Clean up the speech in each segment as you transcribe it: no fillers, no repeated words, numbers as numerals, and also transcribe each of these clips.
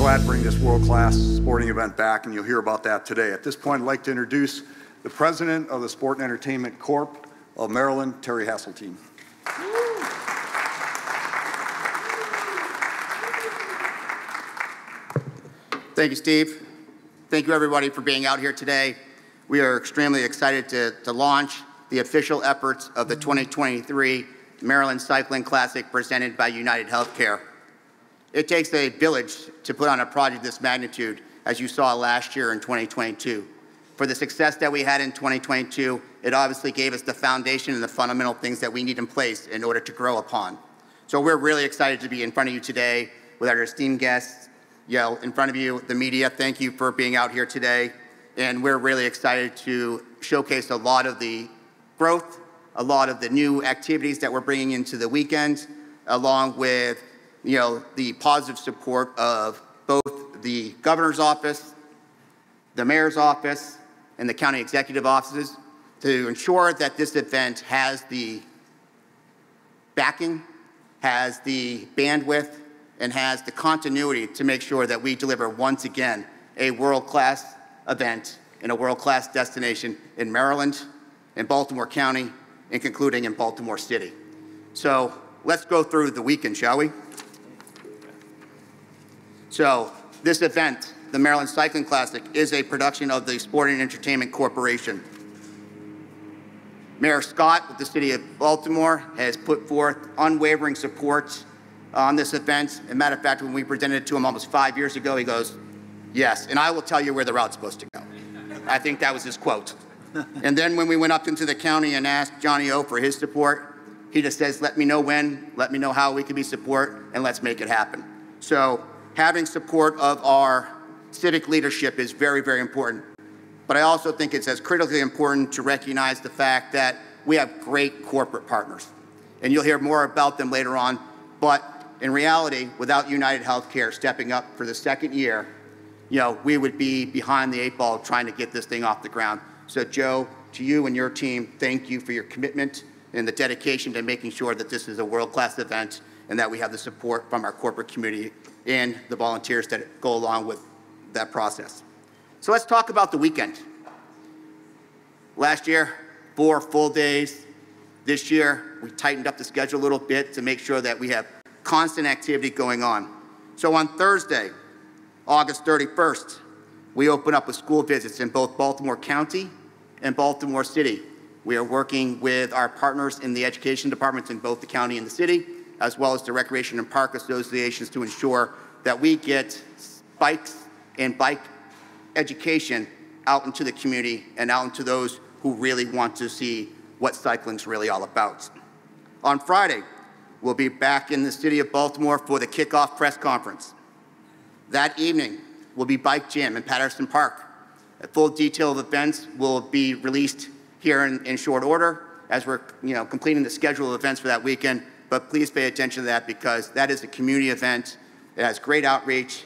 glad to bring this world-class sporting event back, and you'll hear about that today. At this point, I'd like to introduce the President of the Sport and Entertainment Corp of Maryland, Terry Hasseltine. Thank you, Steve. Thank you, everybody, for being out here today. We are extremely excited to launch the official efforts of the 2023 Maryland Cycling Classic presented by United Healthcare. It takes a village to put on a project this magnitude, as you saw last year in 2022. For the success that we had in 2022, it obviously gave us the foundation and the fundamental things that we need in place in order to grow upon. So we're really excited to be in front of you today with our esteemed guests. In front of you, the media, thank you for being out here today. And we're really excited to showcase a lot of the growth, a lot of the new activities that we're bringing into the weekend, along with the positive support of both the governor's office, the mayor's office, and the county executive offices to ensure that this event has the backing, has the bandwidth, and has the continuity to make sure that we deliver once again a world-class event in a world-class destination in Maryland, in Baltimore County, and concluding in Baltimore City. So let's go through the weekend, shall we? So this event, the Maryland Cycling Classic, is a production of the Sport and Entertainment Corporation. Mayor Scott with the City of Baltimore has put forth unwavering support on this event. As a matter of fact, when we presented it to him almost 5 years ago, he goes, "Yes, and I will tell you where the route's supposed to go." I think that was his quote. And then when we went up into the county and asked Johnny O for his support, he just says, "Let me know when, let me know how we can be support, and let's make it happen." So having support of our civic leadership is very, very important. But I also think it's as critically important to recognize the fact that we have great corporate partners. And you'll hear more about them later on. But in reality, without United Healthcare stepping up for the second year, we would be behind the 8 ball trying to get this thing off the ground. So Joe, to you and your team, thank you for your commitment and the dedication to making sure that this is a world-class event and that we have the support from our corporate community and the volunteers that go along with that process. So let's talk about the weekend. Last year, 4 full days. This year, we tightened up the schedule a little bit to make sure that we have constant activity going on. So on Thursday, August 31st, we open up with school visits in both Baltimore County and Baltimore City. We are working with our partners in the education departments in both the county and the city, as well as the Recreation and Park Associations, to ensure that we get bikes and bike education out into the community and out into those who really want to see what cycling's really all about. On Friday, we'll be back in the city of Baltimore for the kickoff press conference. That evening will be Bike Jam in Patterson Park. A full detail of events will be released here in short order as we're completing the schedule of events for that weekend. But please pay attention to that because that is a community event. It has great outreach,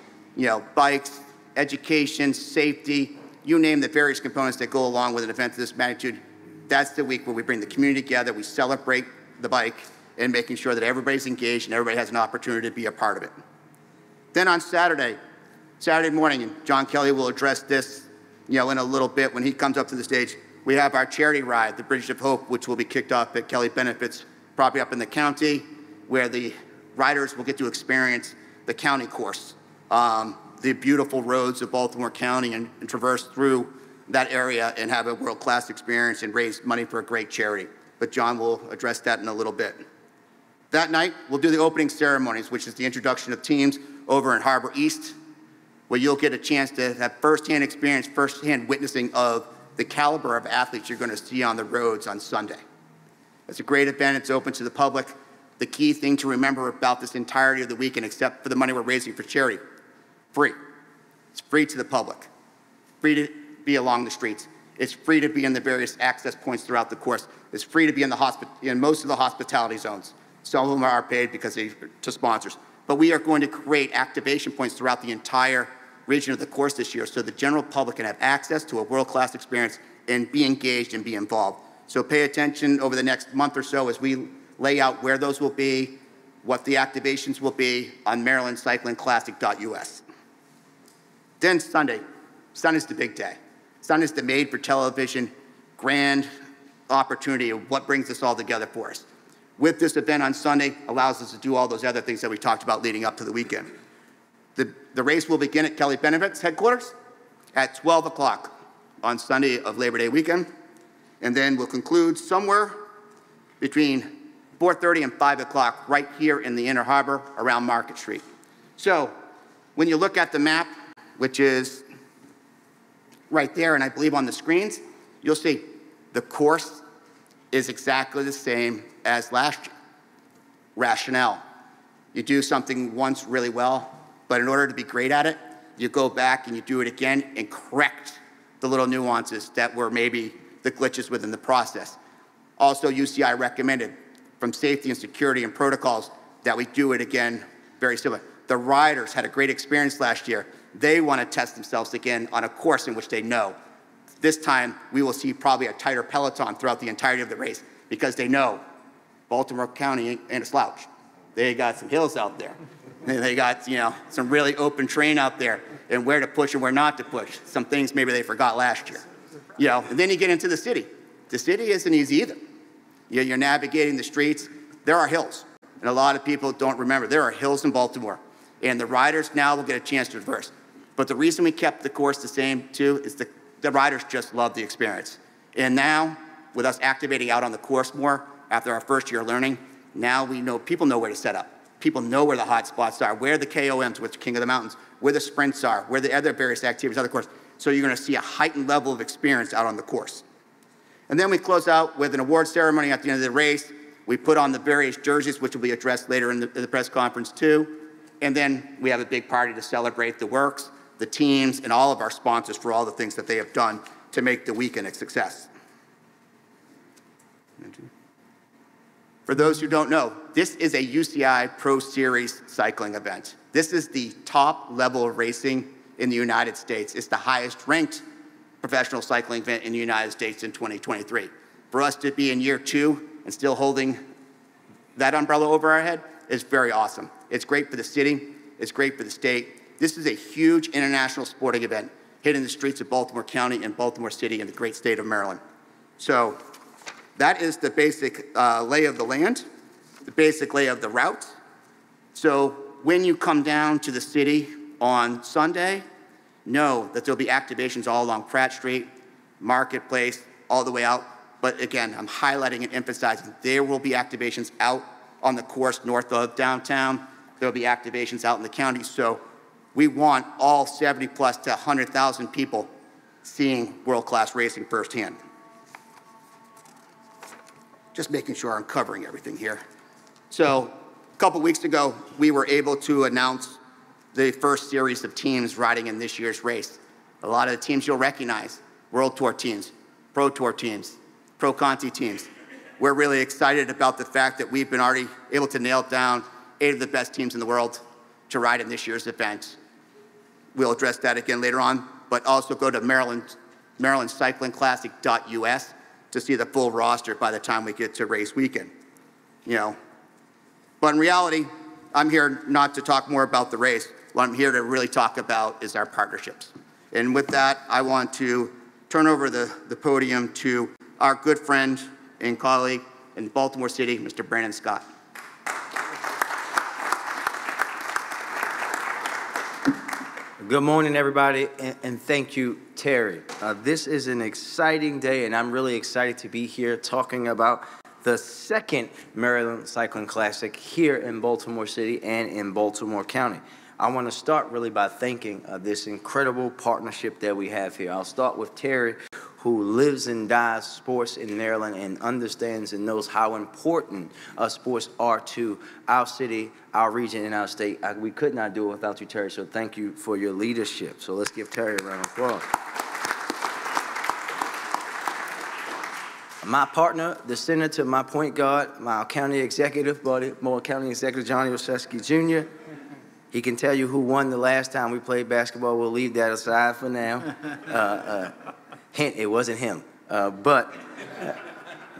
bikes, education, safety, you name the various components that go along with an event of this magnitude. That's the week where we bring the community together, we celebrate the bike, and making sure that everybody's engaged and everybody has an opportunity to be a part of it. Then on Saturday morning, and John Kelly will address this in a little bit when he comes up to the stage, we have our charity ride, the Bridge of Hope, which will be kicked off at Kelly Benefits property up in the county, where the riders will get to experience the county course, the beautiful roads of Baltimore County and traverse through that area and have a world-class experience and raise money for a great charity. But John will address that in a little bit. That night, we'll do the opening ceremonies, which is the introduction of teams over in Harbor East, where you'll get a chance to have firsthand experience, firsthand witnessing of the caliber of athletes you're going to see on the roads on Sunday. It's a great event. It's open to the public. The key thing to remember about this entirety of the weekend, except for the money we're raising for charity, free. It's free to the public. Free to be along the streets. It's free to be in the various access points throughout the course. It's free to be in most of the hospitality zones. Some of them are paid because to sponsors. But we are going to create activation points throughout the entire region of the course this year so the general public can have access to a world-class experience and be engaged and be involved. So pay attention over the next month or so as we lay out where those will be, what the activations will be on MarylandCyclingClassic.us. Then Sunday. Sunday's the big day. Sunday's the made-for-television grand opportunity of what brings us all together for us. With this event on Sunday, allows us to do all those other things that we talked about leading up to the weekend. The race will begin at Kelly Benefits headquarters at 12 o'clock on Sunday of Labor Day weekend, and then we'll conclude somewhere between 4:30 and 5 o'clock right here in the Inner Harbor around Market Street. So when you look at the map, which is right there, and I believe on the screens, you'll see the course is exactly the same as last year. Rationale: you do something once really well, but in order to be great at it, you go back and you do it again and correct the little nuances that were maybe the glitches within the process. Also, UCI recommended, from safety and security and protocols, that we do it again very similar. The riders had a great experience last year. They want to test themselves again on a course in which they know. This time, we will see probably a tighter peloton throughout the entirety of the race because they know Baltimore County ain't a slouch. They got some hills out there. And they got, some really open terrain out there and where to push and where not to push. Some things maybe they forgot last year. And then you get into the city. The city isn't easy either. You're navigating the streets. There are hills. And a lot of people don't remember. There are hills in Baltimore. And the riders now will get a chance to reverse. But the reason we kept the course the same, too, is the riders just love the experience. And now, with us activating out on the course more after our first year learning, now we know people know where to set up. People know where the hot spots are, where the KOMs, which King of the Mountains, where the sprints are, where the other various activities on the course. So you're going to see a heightened level of experience out on the course. And then we close out with an award ceremony at the end of the race. We put on the various jerseys, which will be addressed later in the press conference too. And then we have a big party to celebrate the works, the teams, and all of our sponsors for all the things that they have done to make the weekend a success. For those who don't know, this is a UCI Pro Series cycling event. This is the top level of racing in the United States. It's the highest ranked professional cycling event in the United States in 2023. For us to be in year 2 and still holding that umbrella over our head is very awesome. It's great for the city. It's great for the state. This is a huge international sporting event hitting the streets of Baltimore County and Baltimore City in the great state of Maryland. So that is the basic lay of the land, the basic lay of the route. So when you come down to the city on Sunday, know that there'll be activations all along Pratt Street, Marketplace, all the way out. But again, I'm highlighting and emphasizing there will be activations out on the course north of downtown. There'll be activations out in the county. So we want all 70 plus to 100,000 people seeing world-class racing firsthand. Just making sure I'm covering everything here. So a couple weeks ago, we were able to announce the first series of teams riding in this year's race. A lot of the teams you'll recognize: World Tour teams, Pro Tour teams, Pro Conti teams. We're really excited about the fact that we've been already able to nail down 8 of the best teams in the world to ride in this year's event. We'll address that again later on, but also go to MarylandCyclingClassic.us to see the full roster by the time we get to race weekend. But in reality, I'm here not to talk more about the race. What I'm here to really talk about is our partnerships. And with that, I want to turn over the podium to our good friend and colleague in Baltimore City, Mr. Brandon Scott. Good morning, everybody, and thank you, Terry. This is an exciting day, and I'm really excited to be here talking about the second Maryland Cycling Classic here in Baltimore City and in Baltimore County. I want to start really by thanking this incredible partnership that we have here. I'll start with Terry, who lives and dies sports in Maryland and understands and knows how important sports are to our city, our region, and our state. We could not do it without you, Terry, so thank you for your leadership. So let's give Terry a round of applause. My partner, the senator, my point guard, my county executive buddy, Moore County Executive Johnny Olszewski Jr. He can tell you who won the last time we played basketball. We'll leave that aside for now. Hint, it wasn't him. But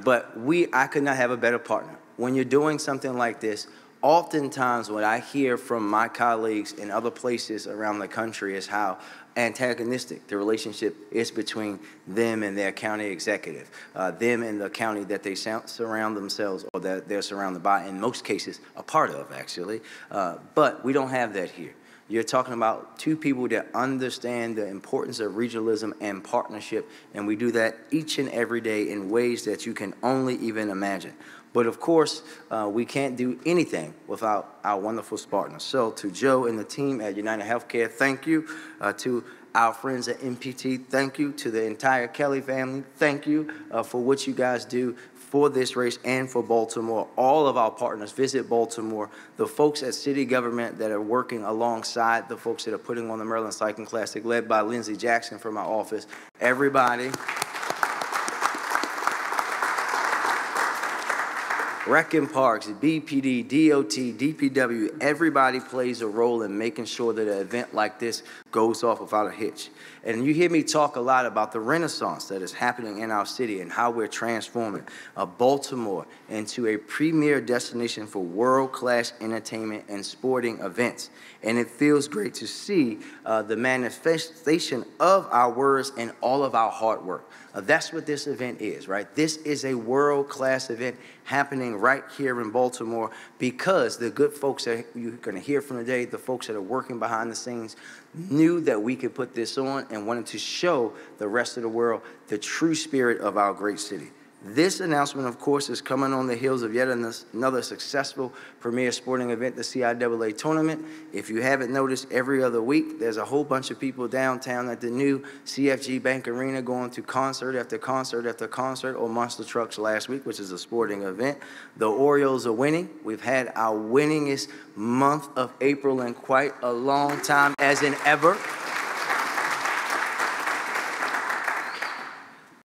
I could not have a better partner. When you're doing something like this, Oftentimes, what I hear from my colleagues in other places around the country is how antagonistic the relationship is between them and their county executive, them and the county that they surround themselves or that they're surrounded by, in most cases, a part of, actually. But we don't have that here. You're talking about two people that understand the importance of regionalism and partnership, and we do that each and every day in ways that you can only even imagine. But of course, we can't do anything without our wonderful Spartans. So to Joe and the team at United Healthcare, thank you. To our friends at MPT, thank you. To the entire Kelly family, thank you for what you guys do for this race and for Baltimore. All of our partners, Visit Baltimore, the folks at city government that are working alongside the folks that are putting on the Maryland Cycling Classic, led by Lindsey Jackson from our office, everybody. Rec and Parks, BPD, DOT, DPW, everybody plays a role in making sure that an event like this goes off without a hitch. And you hear me talk a lot about the renaissance that is happening in our city and how we're transforming Baltimore into a premier destination for world-class entertainment and sporting events. And it feels great to see the manifestation of our words and all of our hard work. That's what this event is, right? This is a world-class event happening right here in Baltimore because the good folks that you're going to hear from today, the folks that are working behind the scenes, knew that we could put this on and wanted to show the rest of the world the true spirit of our great city. This announcement, of course, is coming on the heels of yet another successful premier sporting event, the CIAA tournament. If you haven't noticed, every other week, there's a whole bunch of people downtown at the new CFG Bank Arena going to concert after concert after concert, or Monster Trucks last week, which is a sporting event. The Orioles are winning. We've had our winningest month of April in quite a long time, as in ever.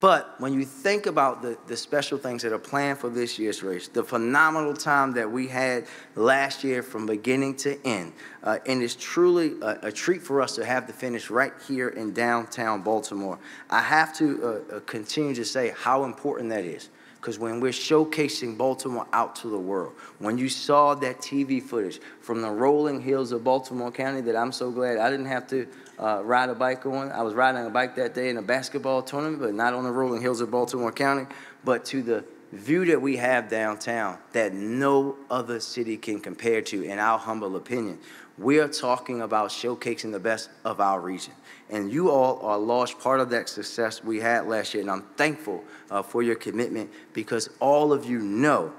But when you think about the special things that are planned for this year's race, the phenomenal time that we had last year from beginning to end, and it's truly a treat for us to have the finish right here in downtown Baltimore, I have to continue to say how important that is. Because when we're showcasing Baltimore out to the world, when you saw that TV footage from the rolling hills of Baltimore County that I'm so glad I didn't have to ride a bike on. I was riding a bike that day in a basketball tournament, but not on the rolling hills of Baltimore County, but to the view that we have downtown that no other city can compare to, in our humble opinion. We are talking about showcasing the best of our region. And you all are a large part of that success we had last year, and I'm thankful for your commitment because all of you know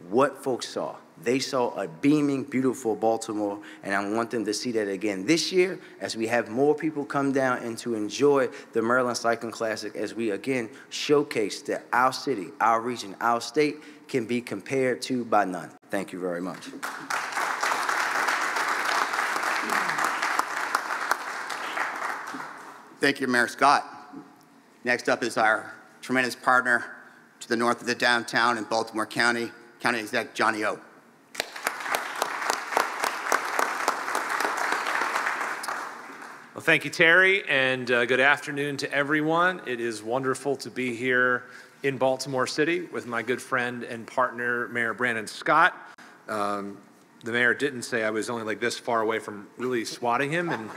what folks saw. They saw a beaming, beautiful Baltimore, and I want them to see that again this year as we have more people come down and to enjoy the Maryland Cycling Classic as we again showcase that our city, our region, our state can be compared to by none. Thank you very much. Thank you, Mayor Scott. Next up is our tremendous partner to the north of the downtown in Baltimore County, County Exec Johnny O. Well, thank you, Terry, and good afternoon to everyone. It is wonderful to be here in Baltimore City with my good friend and partner, Mayor Brandon Scott. The mayor didn't say I was only like this far away from really swatting him, and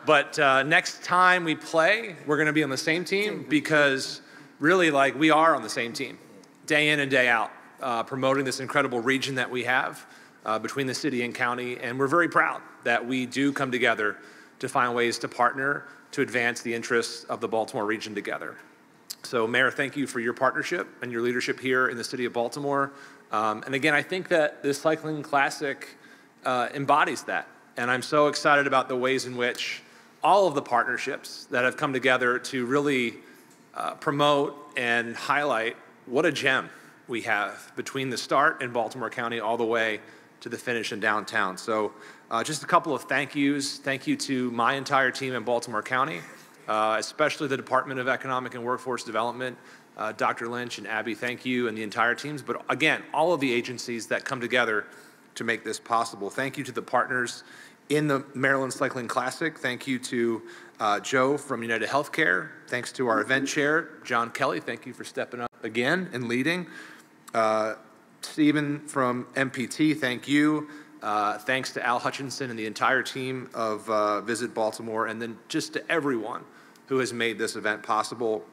but next time we play, we're going to be on the same team because really, like, we are on the same team, day in and day out, promoting this incredible region that we have between the city and county, and we're very proud that we do come together to find ways to partner to advance the interests of the Baltimore region together. So, Mayor, thank you for your partnership and your leadership here in the city of Baltimore. And again, I think that this Cycling Classic embodies that. And I'm so excited about the ways in which all of the partnerships that have come together to really promote and highlight what a gem we have between the start in Baltimore County all the way to the finish in downtown. So just a couple of thank yous. Thank you to my entire team in Baltimore County, especially the Department of Economic and Workforce Development. Dr. Lynch and Abby, thank you, and the entire teams. But again, all of the agencies that come together to make this possible. Thank you to the partners in the Maryland Cycling Classic. Thank you to Joe from United Healthcare. Thanks to our event chair, John Kelly. Thank you for stepping up again and leading. Stephen from MPT, thank you. Thanks to Al Hutchinson and the entire team of Visit Baltimore, and then just to everyone who has made this event possible.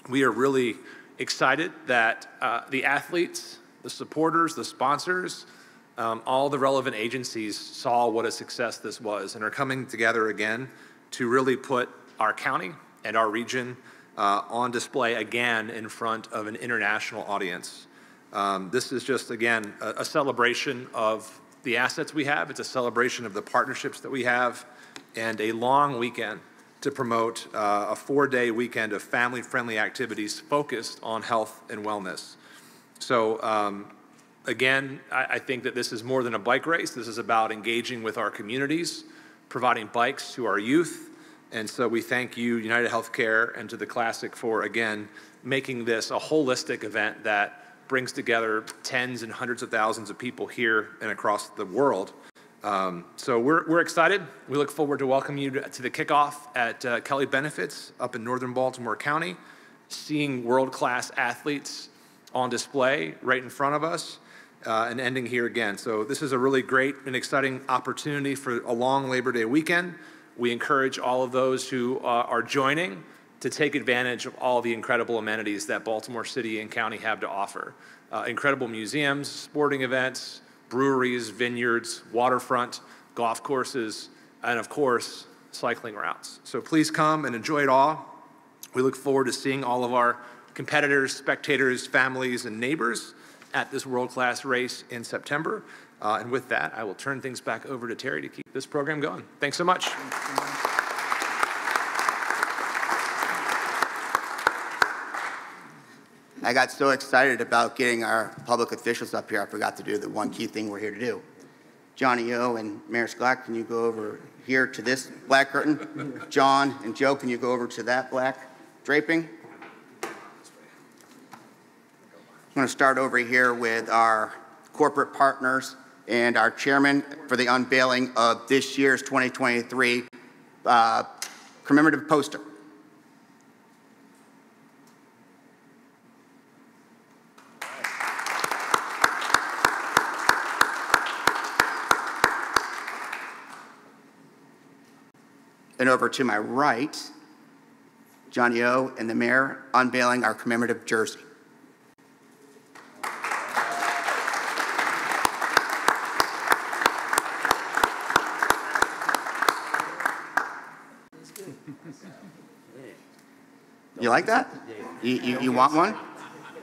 We are really excited that the athletes, the supporters, the sponsors, all the relevant agencies saw what a success this was and are coming together again to really put our county and our region on display again in front of an international audience. This is just, again, a celebration of the assets we have. It's a celebration of the partnerships that we have, and a long weekend to promote a 4-day weekend of family-friendly activities focused on health and wellness. So again, I think that this is more than a bike race. This is about engaging with our communities, providing bikes to our youth. And so we thank you, United Healthcare, and to the Classic for, again, making this a holistic event that brings together tens and hundreds of thousands of people here and across the world. So we're excited. We look forward to welcoming you to the kickoff at Kelly Benefits up in northern Baltimore County, seeing world-class athletes on display right in front of us, and ending here again. So this is a really great and exciting opportunity for a long Labor Day weekend. We encourage all of those who are joining to take advantage of all the incredible amenities that Baltimore City and County have to offer. Incredible museums, sporting events, breweries, vineyards, waterfront, golf courses, and of course, cycling routes. So please come and enjoy it all. We look forward to seeing all of our competitors, spectators, families, and neighbors at this world-class race in September. And with that, I will turn things back over to Terry to keep this program going. Thanks so much. I got so excited about getting our public officials up here, I forgot to do the one key thing we're here to do. Johnny O and Mayor Scott, can you go over here to this black curtain? John and Joe, can you go over to that black draping? I'm going to start over here with our corporate partners and our chairman for the unveiling of this year's 2023 commemorative poster. And over to my right, Johnny O and the mayor unveiling our commemorative jersey. You like that? You want one?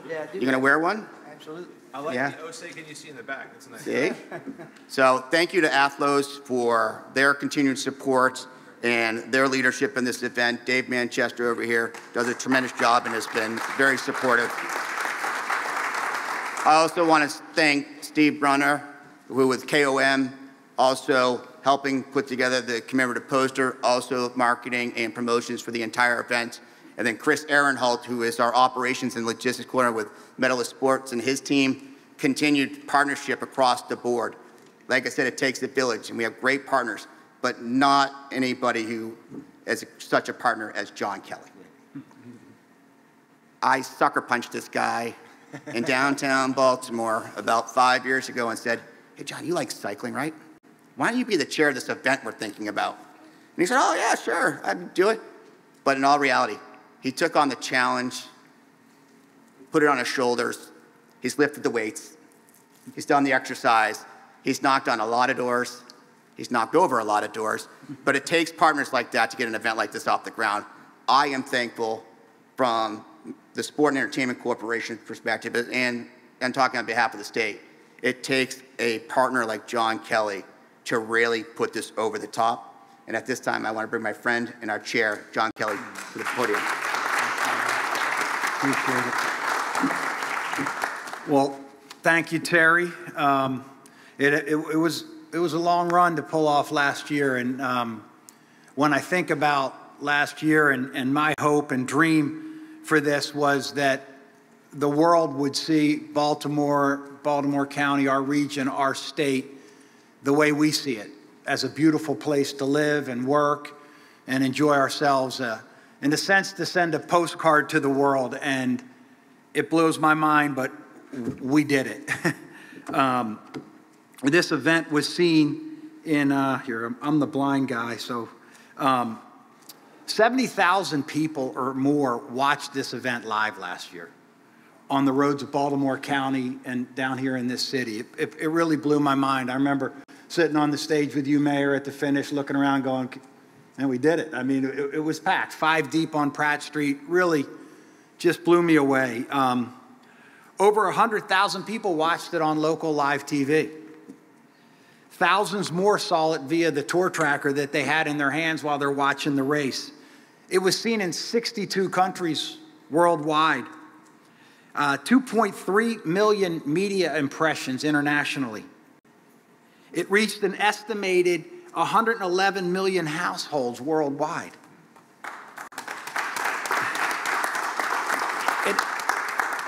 Yeah, You gonna wear one? absolutely. I like Yeah. the Osage you see in the back. That's nice. See? So thank you to Athlos for their continued support and their leadership in this event. Dave Manchester over here does a tremendous job and has been very supportive. I also want to thank Steve Brunner, who with KOM, also helping put together the commemorative poster, also marketing and promotions for the entire event. And then Chris Ehrenholt, who is our operations and logistics coordinator with Medalist Sports, and his team, continued partnership across the board. Like I said, it takes a village, and we have great partners, but not anybody who is such a partner as John Kelly. I sucker punched this guy in downtown Baltimore about 5 years ago and said, "Hey, John, you like cycling, right? Why don't you be the chair of this event we're thinking about?" And he said, "Oh, yeah, sure, I'd do it." But in all reality, he took on the challenge, put it on his shoulders. He's lifted the weights. He's done the exercise. He's knocked on a lot of doors. He's knocked over a lot of doors. But it takes partners like that to get an event like this off the ground. I am thankful from the Sport and Entertainment Corporation perspective, and talking on behalf of the state. It takes a partner like John Kelly to really put this over the top. And at this time, I want to bring my friend and our chair, John Kelly, to the podium. Appreciate it. Well, thank you, Terry. It was a long run to pull off last year, and when I think about last year and my hope and dream for this was that the world would see Baltimore County, our region, our state, the way we see it, as a beautiful place to live and work and enjoy ourselves. In a sense, to send a postcard to the world, and it blows my mind, but we did it. This event was seen in, here, I'm the blind guy, so 70,000 people or more watched this event live last year on the roads of Baltimore County and down here in this city. It really blew my mind. I remember sitting on the stage with you, Mayor, at the finish, looking around going, and we did it. I mean, it was packed, 5 deep on Pratt Street, really just blew me away. Over 100,000 people watched it on local live TV. Thousands more saw it via the tour tracker that they had in their hands while they're watching the race. It was seen in 62 countries worldwide. 2.3 million media impressions internationally. It reached an estimated 111 million households worldwide.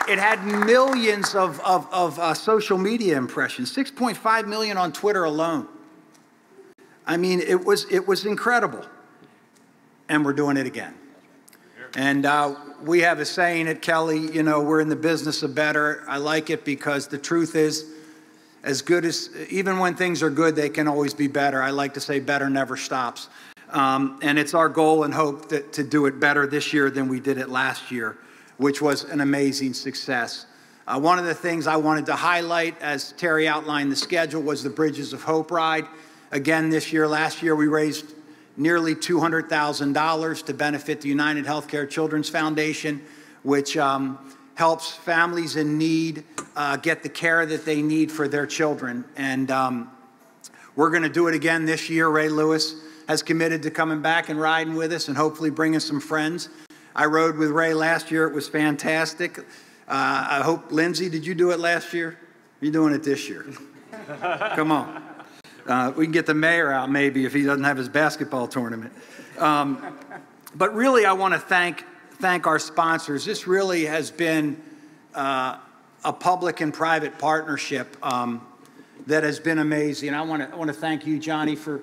It had millions of social media impressions, 6.5 million on Twitter alone. I mean, it was incredible. And we're doing it again. And we have a saying at Kelly, you know, we're in the business of better. I like it because the truth is, as good as, even when things are good, they can always be better. I like to say better never stops. And it's our goal and hope to do it better this year than we did it last year, which was an amazing success. One of the things I wanted to highlight, as Terry outlined the schedule, was the Bridges of Hope ride. Again, this year, last year, we raised nearly $200,000 to benefit the United Healthcare Children's Foundation, which helps families in need get the care that they need for their children. And we're going to do it again this year. Ray Lewis has committed to coming back and riding with us and hopefully bringing some friends. I rode with Ray last year. It was fantastic. I hope, Lindsay, did you do it last year? You're doing it this year. Come on. We can get the mayor out maybe if he doesn't have his basketball tournament. But really, I want to thank our sponsors. This really has been a public and private partnership that has been amazing. I want to thank you, Johnny, for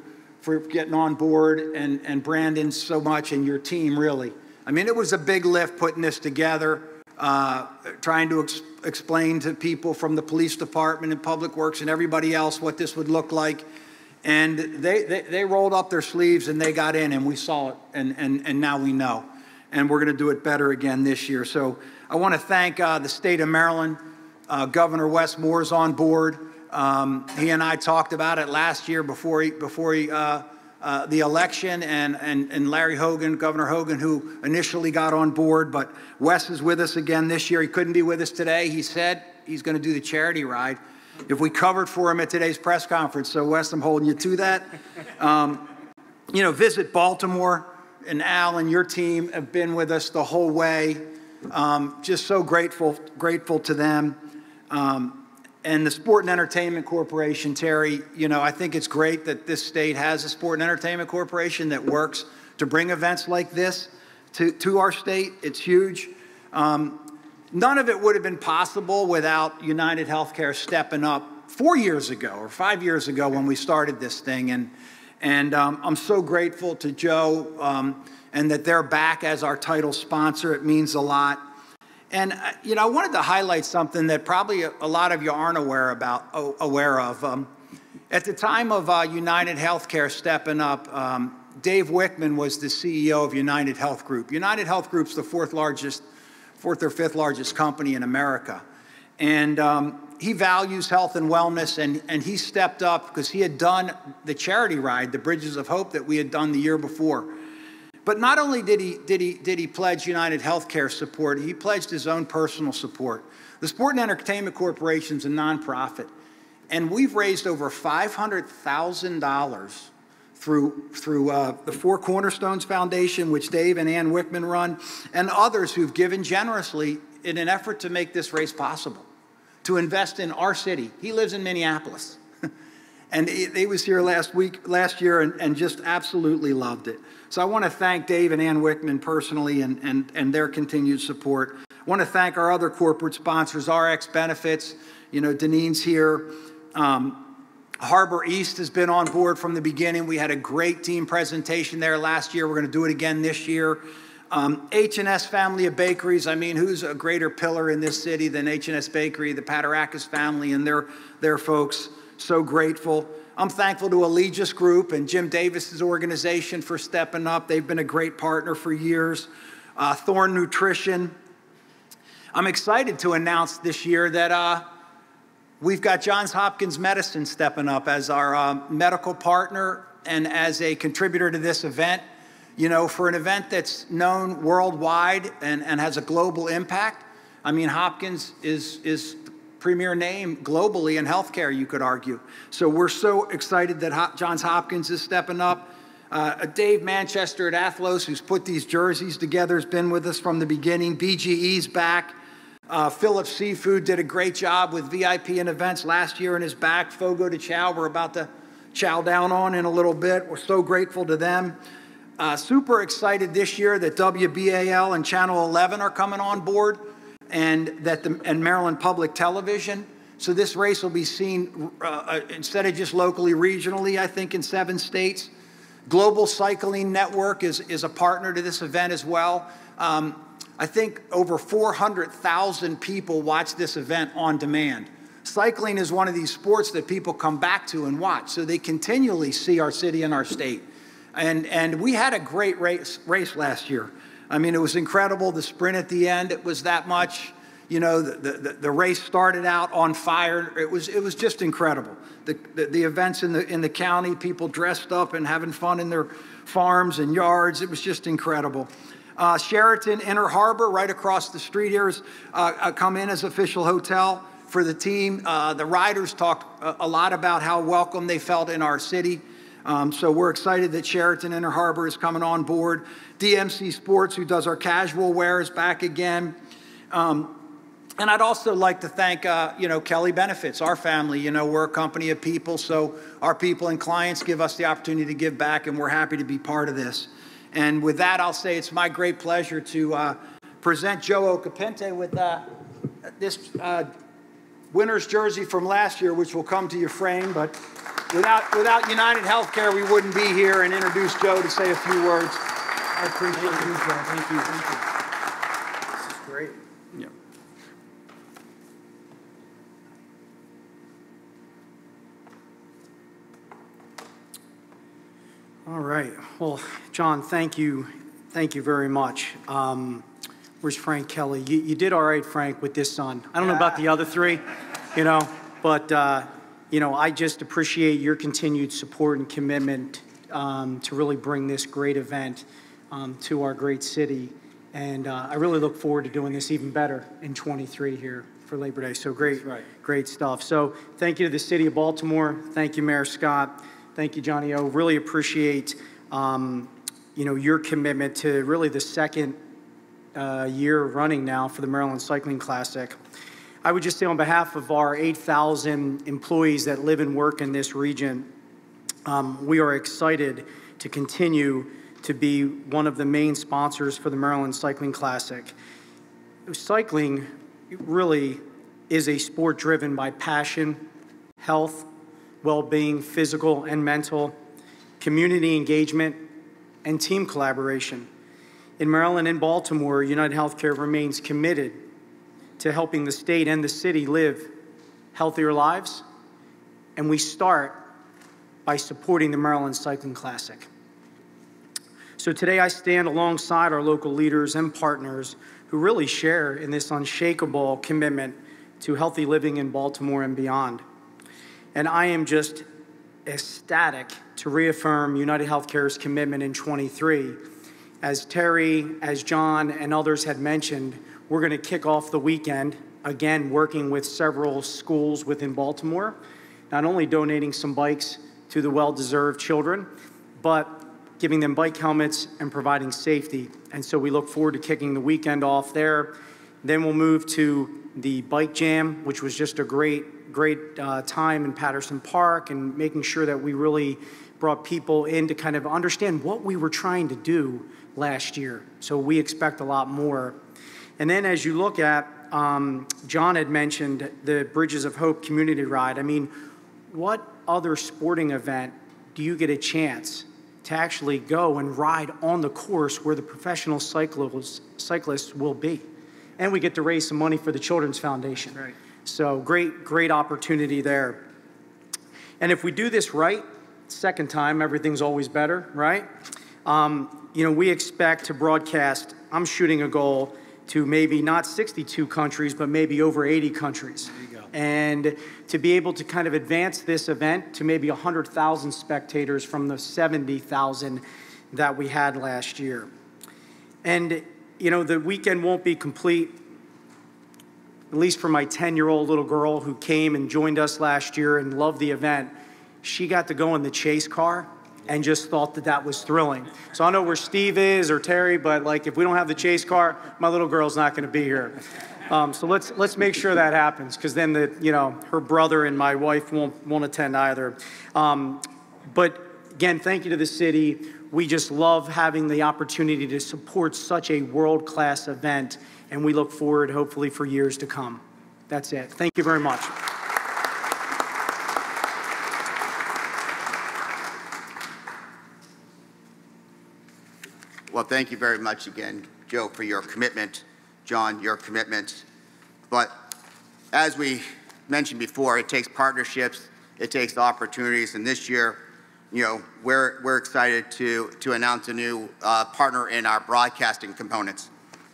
getting on board, and Brandon so much, and your team, really. I mean, it was a big lift putting this together, trying to explain to people from the police department and Public Works and everybody else what this would look like. And they rolled up their sleeves and they got in, and we saw it, and now we know. And we're going to do it better again this year. So I want to thank the state of Maryland. Governor Wes Moore's on board. He and I talked about it last year before the election, and Larry Hogan, Governor Hogan, who initially got on board, but Wes is with us again this year. He couldn't be with us today. He said he's going to do the charity ride if we covered for him at today's press conference. So Wes, I'm holding you to that. You know, Visit Baltimore, and Al and your team have been with us the whole way. Just so grateful to them. And the Sport and Entertainment Corporation, Terry, you know, I think it's great that this state has a Sport and Entertainment Corporation that works to bring events like this to our state. It's huge. None of it would have been possible without United Healthcare stepping up 4 years ago or 5 years ago when we started this thing. And I'm so grateful to Joe and that they're back as our title sponsor. It means a lot. And, you know, I wanted to highlight something that probably a lot of you aren't aware of. At the time of United Healthcare stepping up, Dave Wickman was the CEO of United Health Group. United Health Group's the fourth or fifth largest company in America. And he values health and wellness, and he stepped up because he had done the charity ride, the Bridges of Hope, that we had done the year before. But not only did he pledge United Healthcare support, he pledged his own personal support. The Sport and Entertainment Corporation is a nonprofit, and we've raised over $500,000 through the Four Cornerstones Foundation, which Dave and Ann Wickman run, and others who've given generously in an effort to make this race possible, to invest in our city. He lives in Minneapolis. And he was here last year, and just absolutely loved it. So I want to thank Dave and Ann Wickman personally and their continued support. I want to thank our other corporate sponsors, RX Benefits. You know, Deneen's here. Harbor East has been on board from the beginning. We had a great team presentation there last year. We're going to do it again this year. H&S family of bakeries, I mean, who's a greater pillar in this city than H&S Bakery, the Patarakis family and their folks. So grateful. I'm thankful to Allegis Group and Jim Davis's organization for stepping up. They've been a great partner for years. Thorne Nutrition. I'm excited to announce this year that we've got Johns Hopkins Medicine stepping up as our medical partner and as a contributor to this event. You know, for an event that's known worldwide and has a global impact, I mean, Hopkins is the premier name globally in healthcare, you could argue. So we're so excited that Johns Hopkins is stepping up. Dave Manchester at Athlos, who's put these jerseys together, has been with us from the beginning. BGE's back. Phillips Seafood did a great job with VIP and events last year and is back. Fogo de Chao, we're about to chow down on in a little bit. We're so grateful to them. Super excited this year that WBAL and Channel 11 are coming on board and Maryland Public Television. So this race will be seen instead of just locally, regionally, I think in 7 states. Global Cycling Network is a partner to this event as well. I think over 400,000 people watch this event on demand. Cycling is one of these sports that people come back to and watch, so they continually see our city and our state. And we had a great race last year. I mean, it was incredible. The sprint at the end, it was that much. You know, the race started out on fire. It was just incredible. The events in the county, people dressed up and having fun in their farms and yards. It was just incredible. Sheraton Inner Harbor, right across the street here, has come in as official hotel for the team. The riders talked a lot about how welcome they felt in our city. So we're excited that Sheraton Inner Harbor is coming on board. DMC Sports, who does our casual wear, is back again. And I'd also like to thank, Kelly Benefits, our family. We're a company of people, so our people and clients give us the opportunity to give back, and we're happy to be part of this. And with that, I'll say it's my great pleasure to present Joe Occhipinti with this winner's jersey from last year, which will come to your frame. But without United Healthcare, we wouldn't be here, and introduce Joe to say a few words. I appreciate you, Joe. Thank you. This is great. Yeah. All right. Well, John, thank you. Thank you very much. Where's Frank Kelly? You did all right, Frank, with this son. I don't know about the other 3, but, I just appreciate your continued support and commitment to really bring this great event to our great city. And I really look forward to doing this even better in 23 here for Labor Day. So great stuff. So thank you to the city of Baltimore. Thank you, Mayor Scott. Thank you, Johnny O. Really appreciate, your commitment to really the second year running now for the Maryland Cycling Classic. I would just say on behalf of our 8,000 employees that live and work in this region, we are excited to continue to be one of the main sponsors for the Maryland Cycling Classic. Cycling really is a sport driven by passion, health, well-being, physical and mental, community engagement, and team collaboration. In Maryland and Baltimore, United Healthcare remains committed to helping the state and the city live healthier lives, and we start by supporting the Maryland Cycling Classic. So today I stand alongside our local leaders and partners who really share in this unshakable commitment to healthy living in Baltimore and beyond. And I am just ecstatic to reaffirm United Healthcare's commitment in 23. As Terry, as John, and others had mentioned, we're going to kick off the weekend, again, working with several schools within Baltimore, not only donating some bikes to the well-deserved children, but giving them bike helmets and providing safety. And so we look forward to kicking the weekend off there. Then we'll move to the Bike Jam, which was just a great time in Patterson Park, and making sure that we really brought people in to kind of understand what we were trying to do last year. So we expect a lot more. And then as you look at, John had mentioned the Bridges of Hope Community Ride. I mean, what other sporting event do you get a chance to actually go and ride on the course where the professional cyclists will be. And we get to raise some money for the Children's Foundation. Right. So great opportunity there. And if we do this right, second time, everything's always better, right? We expect to broadcast, I'm shooting a goal to maybe not 62 countries, but maybe over 80 countries. There you go. And to be able to kind of advance this event to maybe 100,000 spectators from the 70,000 that we had last year. And, the weekend won't be complete, at least for my 10-year-old little girl who came and joined us last year and loved the event. She got to go in the chase car and just thought that was thrilling. So I don't know where Steve is or Terry, but if we don't have the chase car, my little girl's not going to be here. So let's make sure that happens, because then her brother and my wife won't attend either. But again, thank you to the city. We just love having the opportunity to support such a world-class event, and we look forward, hopefully, for years to come. That's it. Thank you very much. Well, thank you very much again, Joe, for your commitment. John, your commitment. But as we mentioned before, it takes partnerships, it takes opportunities, and this year, we're excited to announce a new partner in our broadcasting components.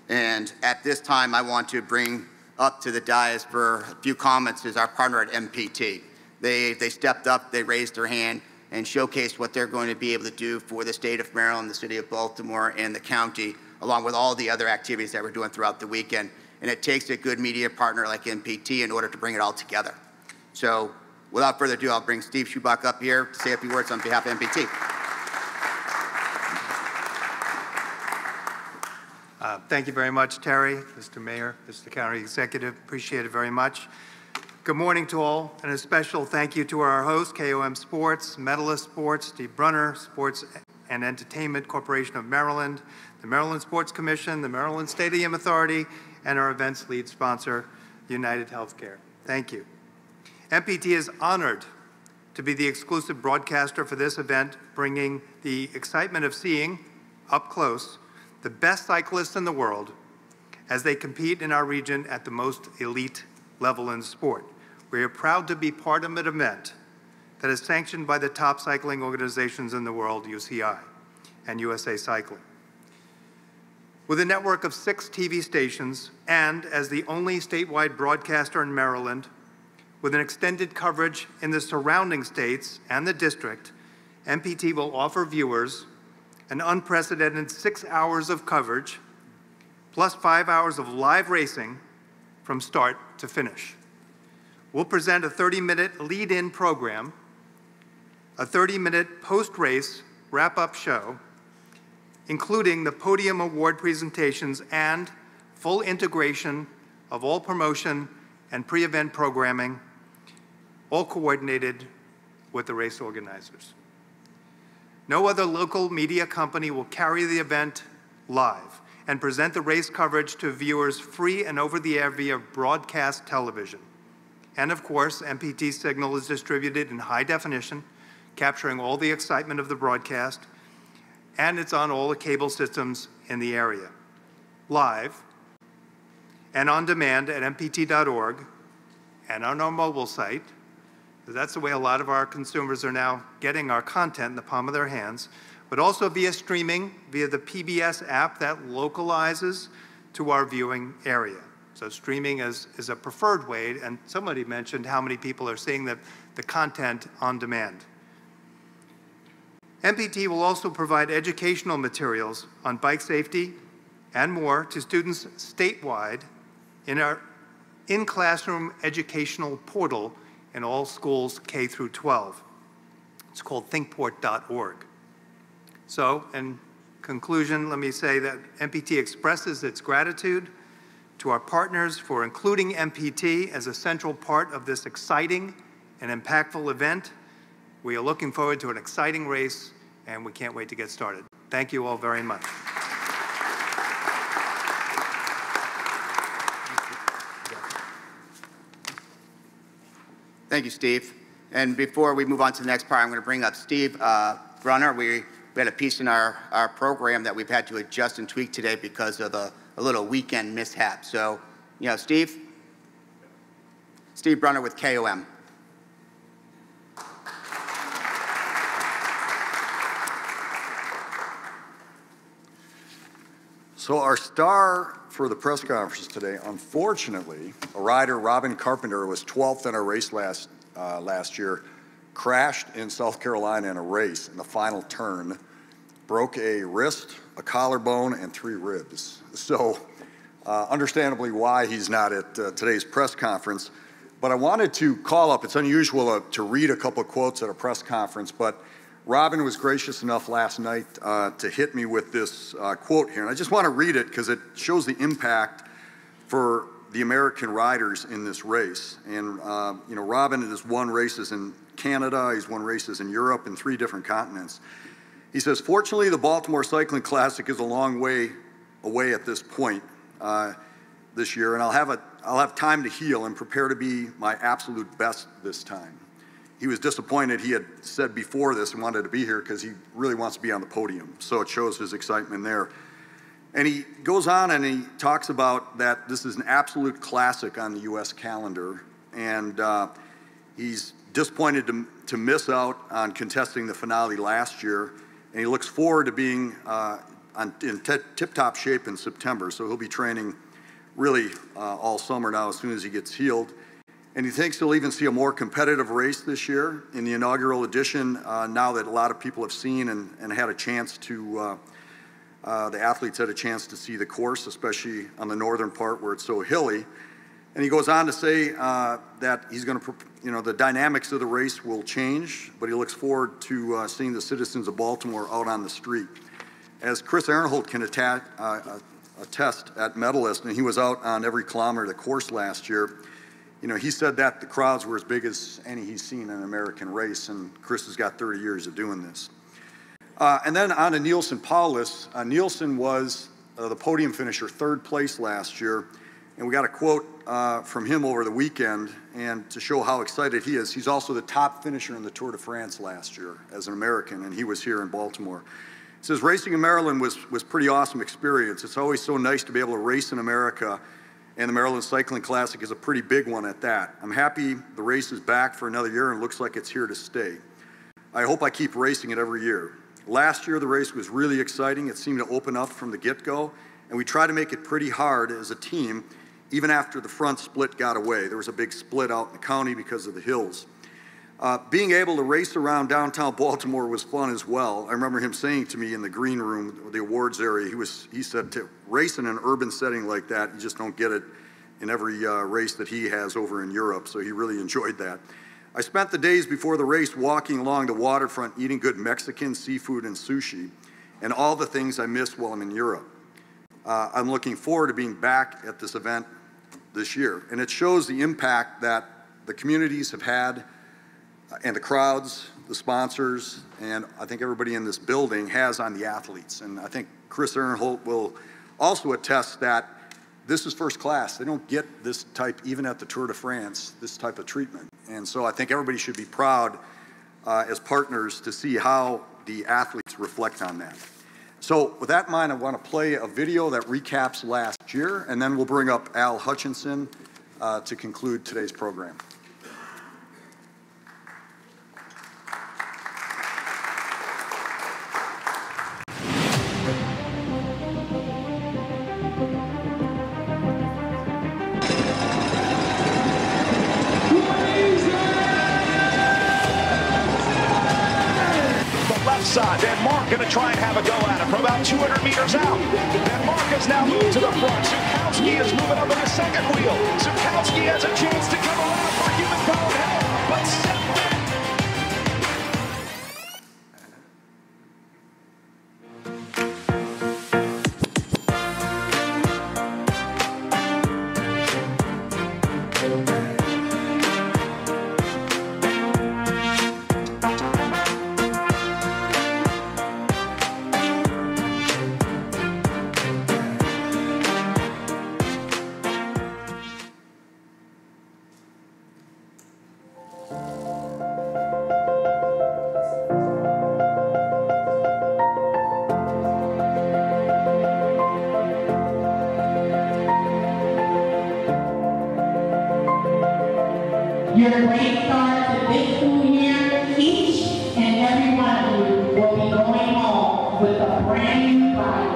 And at this time, I want to bring up to the dais for a few comments is our partner at MPT. They stepped up, they raised their hand, and showcased what they're going to be able to do for the state of Maryland, the city of Baltimore, and the county, along with all the other activities that we're doing throughout the weekend. And it takes a good media partner like MPT in order to bring it all together. So without further ado, I'll bring Steve Schubach up here to say a few words on behalf of MPT. Thank you very much, Terry, Mr. Mayor, Mr. County Executive. Appreciate it very much. Good morning to all, and a special thank you to our host, KOM Sports, Medalist Sports, Steve Brunner, Sports and Entertainment Corporation of Maryland, the Maryland Sports Commission, the Maryland Stadium Authority, and our event's lead sponsor, United Healthcare. Thank you. MPT is honored to be the exclusive broadcaster for this event, bringing the excitement of seeing, up close, the best cyclists in the world as they compete in our region at the most elite level in sport. We are proud to be part of an event that is sanctioned by the top cycling organizations in the world, UCI and USA Cycling. With a network of 6 TV stations and as the only statewide broadcaster in Maryland, with an extended coverage in the surrounding states and the district, MPT will offer viewers an unprecedented 6 hours of coverage, plus 5 hours of live racing from start to finish. We'll present a 30-minute lead-in program, a 30-minute post-race wrap-up show, including the podium award presentations and full integration of all promotion and pre-event programming, all coordinated with the race organizers. No other local media company will carry the event live and present the race coverage to viewers free and over-the-air via broadcast television. And of course, MPT signal is distributed in high definition, capturing all the excitement of the broadcast, and it's on all the cable systems in the area. Live and on demand at mpt.org and on our mobile site, because that's the way a lot of our consumers are now getting our content in the palm of their hands, but also via streaming, via the PBS app that localizes to our viewing area. So streaming is a preferred way, and somebody mentioned how many people are seeing the content on demand. MPT will also provide educational materials on bike safety and more to students statewide in our in-classroom educational portal in all schools K through 12. It's called thinkport.org. So, in conclusion, let me say that MPT expresses its gratitude to our partners for including MPT as a central part of this exciting and impactful event. We are looking forward to an exciting race, and we can't wait to get started. Thank you all very much. Thank you, Steve. And before we move on to the next part, I'm going to bring up Steve Brunner. We we had a piece in our program that we've had to adjust and tweak today because of a little weekend mishap. So, Steve Brunner with KOM. So our star for the press conference today, unfortunately, a rider, Robin Carpenter, was 12th in a race last year, crashed in South Carolina in a race in the final turn, broke a wrist, a collarbone, and 3 ribs. So understandably why he's not at today's press conference. But I wanted to call up, it's unusual to read a couple of quotes at a press conference, but Robin was gracious enough last night to hit me with this quote here. And I just want to read it because it shows the impact for the American riders in this race. And, Robin has won races in Canada, he's won races in Europe and 3 different continents. He says, fortunately, the Baltimore Cycling Classic is a long way away at this point this year, and I'll have time to heal and prepare to be my absolute best this time. He was disappointed. He had said before this and wanted to be here because he really wants to be on the podium. So it shows his excitement there. And he goes on and he talks about that this is an absolute classic on the U.S. calendar. And he's disappointed to miss out on contesting the finale last year. And he looks forward to being in tip-top shape in September. So he'll be training really all summer now as soon as he gets healed. And he thinks he'll even see a more competitive race this year in the inaugural edition now that a lot of people have seen and had a chance to, the athletes had a chance to see the course, especially on the northern part where it's so hilly. And he goes on to say that he's going to, the dynamics of the race will change, but he looks forward to seeing the citizens of Baltimore out on the street. As Chris Ehrenholt can attest at Medalist, and he was out on every kilometer of the course last year, he said that the crowds were as big as any he's seen in an American race, and Chris has got 30 years of doing this. And then on to Neilson Powless. Neilson was the podium finisher, 3rd place last year, and we got a quote from him over the weekend, and to show how excited he is, he's also the top finisher in the Tour de France last year as an American, and he was here in Baltimore. He says, racing in Maryland was pretty awesome experience. It's always so nice to be able to race in America, and the Maryland Cycling Classic is a pretty big one at that. I'm happy the race is back for another year and looks like it's here to stay. I hope I keep racing it every year. Last year, the race was really exciting. It seemed to open up from the get-go, and we tried to make it pretty hard as a team, even after the front split got away. There was a big split out in the county because of the hills. Being able to race around downtown Baltimore was fun as well. I remember him saying to me in the green room, the awards area, he said to race in an urban setting like that, you just don't get it in every race that he has over in Europe, so he really enjoyed that. I spent the days before the race walking along the waterfront, eating good Mexican seafood and sushi, and all the things I missed while I'm in Europe. I'm looking forward to being back at this event this year, and it shows the impact that the communities have had and the crowds, the sponsors, and I think everybody in this building has on the athletes. And I think Chris Ehrenholt will also attest that this is first class. They don't get this type, even at the Tour de France, this type of treatment. And so I think everybody should be proud as partners to see how the athletes reflect on that. So with that in mind, I want to play a video that recaps last year, and then we'll bring up Al Hutchinson to conclude today's program. Side. Van Mark going to try and have a go at it from about 200 meters out. Van Mark has now moved to the front. Zukowski is moving up in the second wheel. Zukowski has a chance to come around for Human Pound Hill, but a great start to this school year. Each and every one of you will be going home with a brand new bike.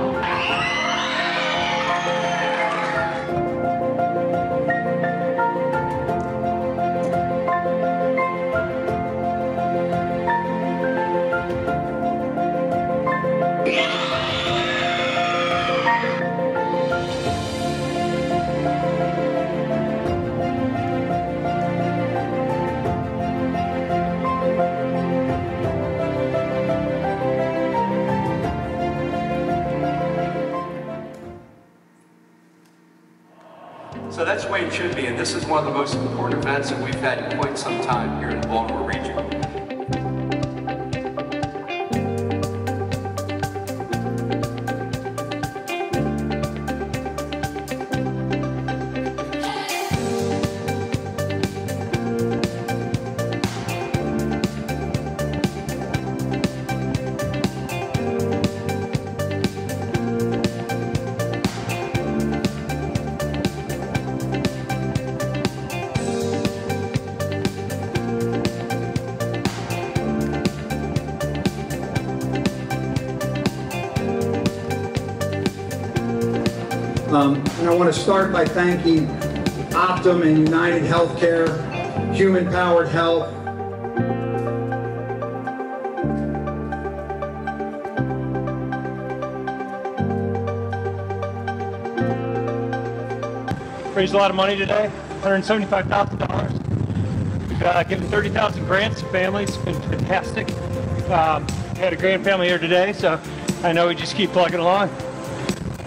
So that's the way it should be, and this is one of the most important events that we've had in quite some time here in the Baltimore region. And I want to start by thanking Optum and United Healthcare, Human Powered Health. Raised a lot of money today, $175,000. We've given 30,000 grants to families. It's been fantastic. We had a grand family here today, so I know we just keep plugging along.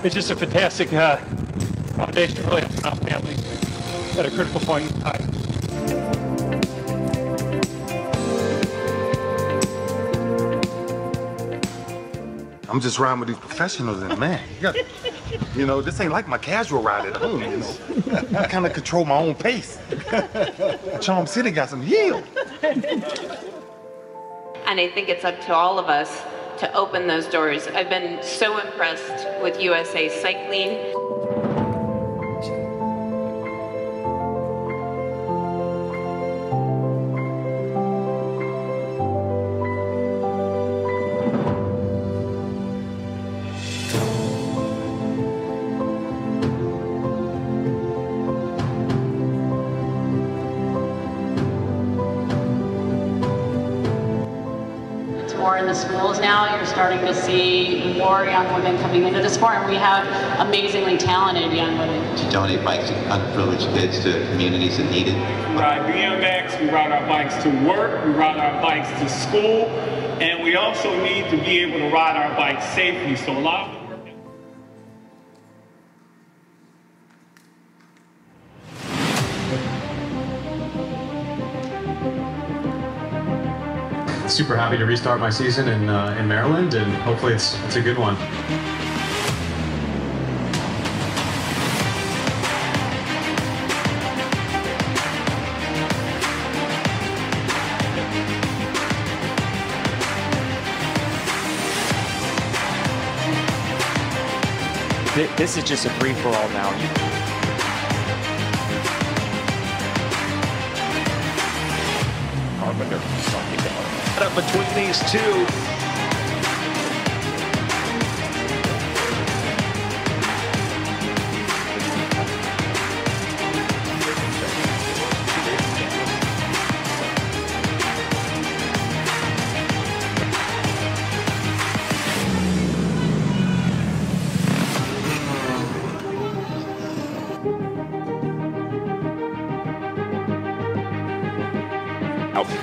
It's just a fantastic foundation really for our families at a critical point in time. I'm just riding with these professionals, and man, this ain't like my casual ride at home. I kind of control my own pace. Charm City got some heel. And I think it's up to all of us to open those doors. I've been so impressed with USA Cycling. More in the schools now, you're starting to see more young women coming into the sport, and we have amazingly talented young women. To donate bikes to underprivileged kids to communities that need it. We ride BMX, we ride our bikes to work, we ride our bikes to school, and we also need to be able to ride our bikes safely. So a lot of the work super happy to restart my season in Maryland, and hopefully it's a good one. This is just a free-for-all now. Carpenter up between these two.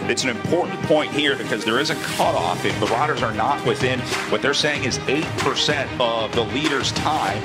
It's an important point here because there is a cutoff. If the riders are not within what they're saying is 8% of the leader's time,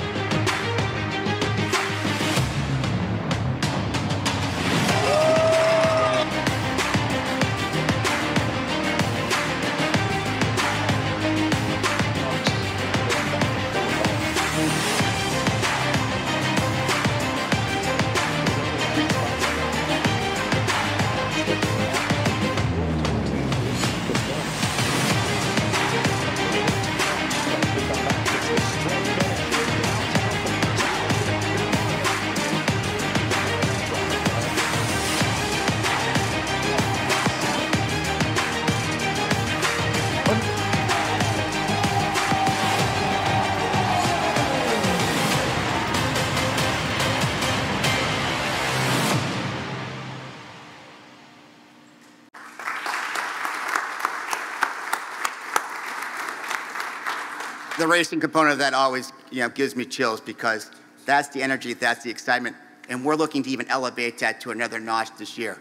the racing component of that always, gives me chills because that's the energy, that's the excitement, and we're looking to even elevate that to another notch this year.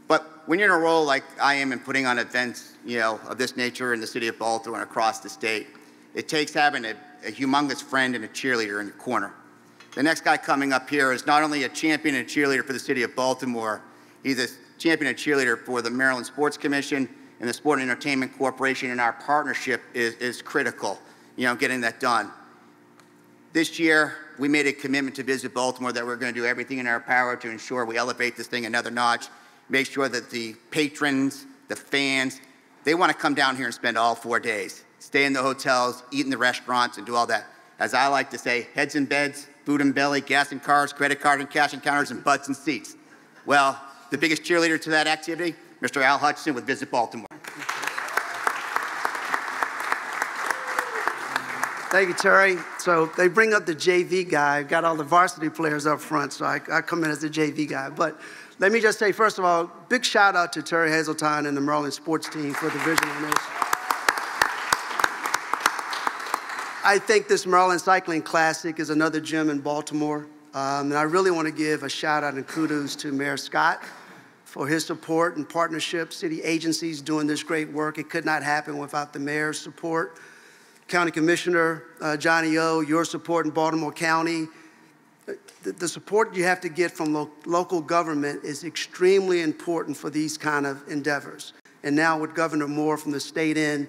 But when you're in a role like I am in putting on events, of this nature in the city of Baltimore and across the state, it takes having a humongous friend and a cheerleader in your corner. The next guy coming up here is not only a champion and cheerleader for the city of Baltimore, he's a champion and cheerleader for the Maryland Sports Commission and the Sport and Entertainment Corporation, and our partnership is critical, getting that done. This year, we made a commitment to Visit Baltimore that we're going to do everything in our power to ensure we elevate this thing another notch, make sure that the patrons, the fans, they want to come down here and spend all 4 days, stay in the hotels, eat in the restaurants, and do all that. As I like to say, heads in beds, food and belly, gas and cars, credit card and cash and counters, and butts and seats. Well, the biggest cheerleader to that activity, Mr. Al Hutchinson with Visit Baltimore. Thank you, Terry. So they bring up the JV guy. Got all the varsity players up front, so I come in as the JV guy. But let me just say, first of all, big shout out to Terry Hazeltine and the Maryland sports team for the vision on this. I think this Maryland Cycling Classic is another gem in Baltimore. And I really want to give a shout out and kudos to Mayor Scott for his support and partnership, city agencies doing this great work. It could not happen without the mayor's support. County Commissioner Johnny O, your support in Baltimore County. The support you have to get from local government is extremely important for these kind of endeavors. And now with Governor Moore from the state end,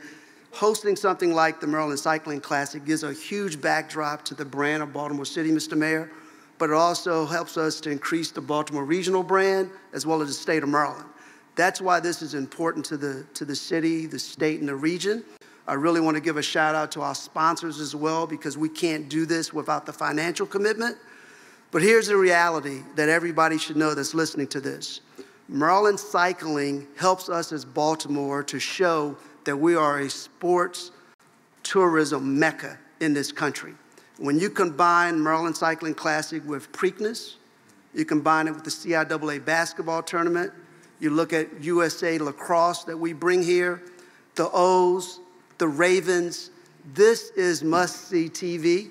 hosting something like the Maryland Cycling Classic gives a huge backdrop to the brand of Baltimore City, Mr. Mayor, but it also helps us to increase the Baltimore regional brand as well as the state of Maryland. That's why this is important to the city, the state, and the region. I really want to give a shout out to our sponsors as well, because we can't do this without the financial commitment. But here's the reality that everybody should know that's listening to this. Maryland Cycling helps us as Baltimore to show that we are a sports tourism mecca in this country. When you combine Maryland Cycling Classic with Preakness, you combine it with the CIAA basketball tournament, you look at USA lacrosse that we bring here, the O's, the Ravens, this is must-see TV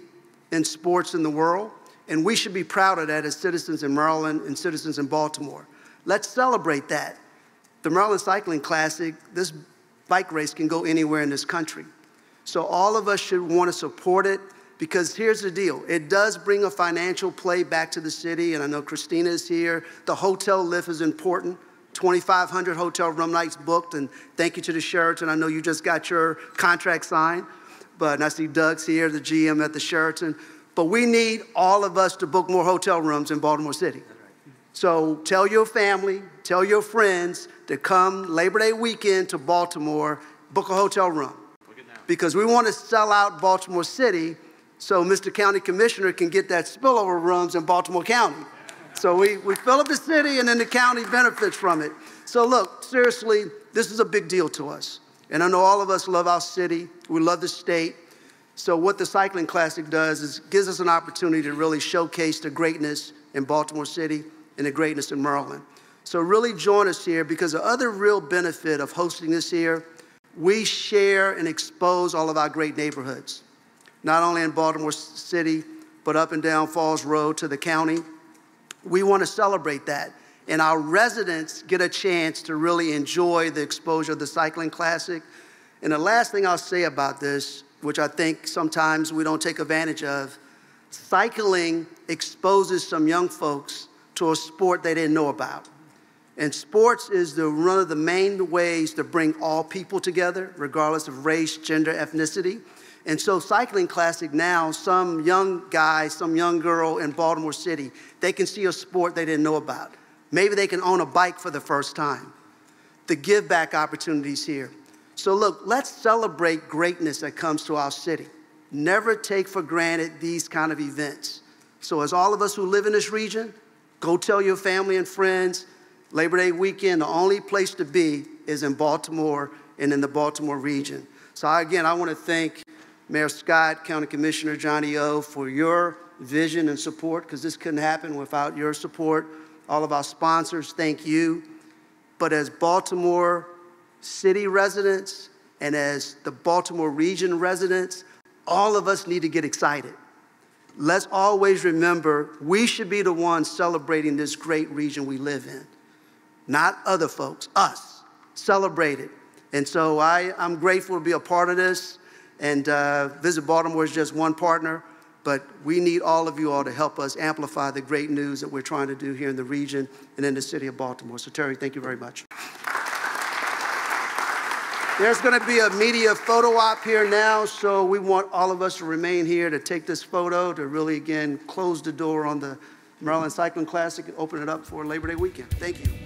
in sports in the world, and we should be proud of that as citizens in Maryland and citizens in Baltimore. Let's celebrate that. The Maryland Cycling Classic, this bike race can go anywhere in this country. So all of us should want to support it, because here's the deal. It does bring a financial play back to the city, and I know Christina is here. The hotel lift is important. 2,500 hotel room nights booked, and thank you to the Sheraton. I know you just got your contract signed, but I see Doug's here, the GM at the Sheraton. But we need all of us to book more hotel rooms in Baltimore City. So tell your family, tell your friends to come Labor Day weekend to Baltimore, book a hotel room. Because we want to sell out Baltimore City so Mr. County Commissioner can get that spillover rooms in Baltimore County. So we fill up the city, and then the county benefits from it. So look, seriously, this is a big deal to us. And I know all of us love our city. We love the state. So what the Cycling Classic does is gives us an opportunity to really showcase the greatness in Baltimore City and the greatness in Maryland. So really join us here, because the other real benefit of hosting this here, we share and expose all of our great neighborhoods, not only in Baltimore City, but up and down Falls Road to the county. We want to celebrate that. And our residents get a chance to really enjoy the exposure of the Cycling Classic. And the last thing I'll say about this, which I think sometimes we don't take advantage of, cycling exposes some young folks to a sport they didn't know about. And sports is one of the main ways to bring all people together, regardless of race, gender, ethnicity. And so Cycling Classic now, some young guy, some young girl in Baltimore City, they can see a sport they didn't know about. Maybe they can own a bike for the first time. The give back opportunities here. So look, let's celebrate greatness that comes to our city. Never take for granted these kind of events. So as all of us who live in this region, go tell your family and friends, Labor Day weekend, the only place to be is in Baltimore and in the Baltimore region. So again, I want to thank Mayor Scott, County Commissioner Johnny O, for your vision and support, because this couldn't happen without your support. All of our sponsors, thank you. But as Baltimore City residents and as the Baltimore region residents, all of us need to get excited. Let's always remember we should be the ones celebrating this great region we live in, not other folks, us. Celebrate it. And so I'm grateful to be a part of this, and Visit Baltimore is just one partner, but we need all of you all to help us amplify the great news that we're trying to do here in the region and in the city of Baltimore. So Terry, thank you very much. There's going to be a media photo op here now, so we want all of us to remain here to take this photo to really, again, close the door on the Maryland Cycling Classic and open it up for Labor Day weekend. Thank you.